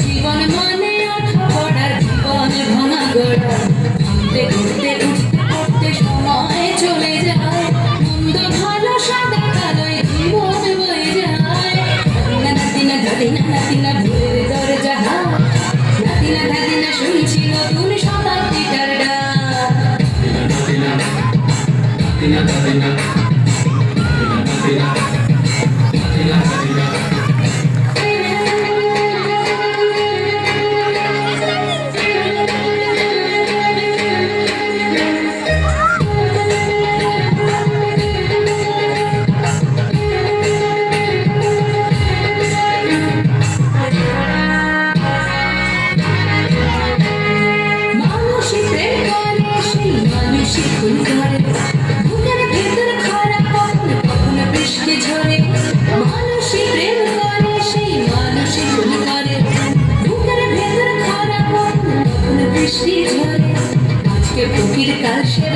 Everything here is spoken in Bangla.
জীবন মানে পড়ার জীবন ভাঙা গড়া ঘুরতে ঘুরতে উঠতে পড়তে সময় চলে যায় মন্দ ভালো সাদা কালোয় জীবন বয়ে যায় নাতিনা ধাদিনা নাতিনা ভোরের দরজা নাতিনা ধাদিনা শুনছি নতুন শতাব্দীটার ডাক নাতিনা নাতিনা ধাদিনা নাতিনা নাতিনা ধাদিনা বুকের ভেতর খরা কখন কখন বৃষ্টি ঝরে মানুষই প্রেম করে সেই মানুষই ভুল করে বুকের ভেতর খরা কখন কখন বৃষ্টি ঝরে আজকে ফকির কাল সে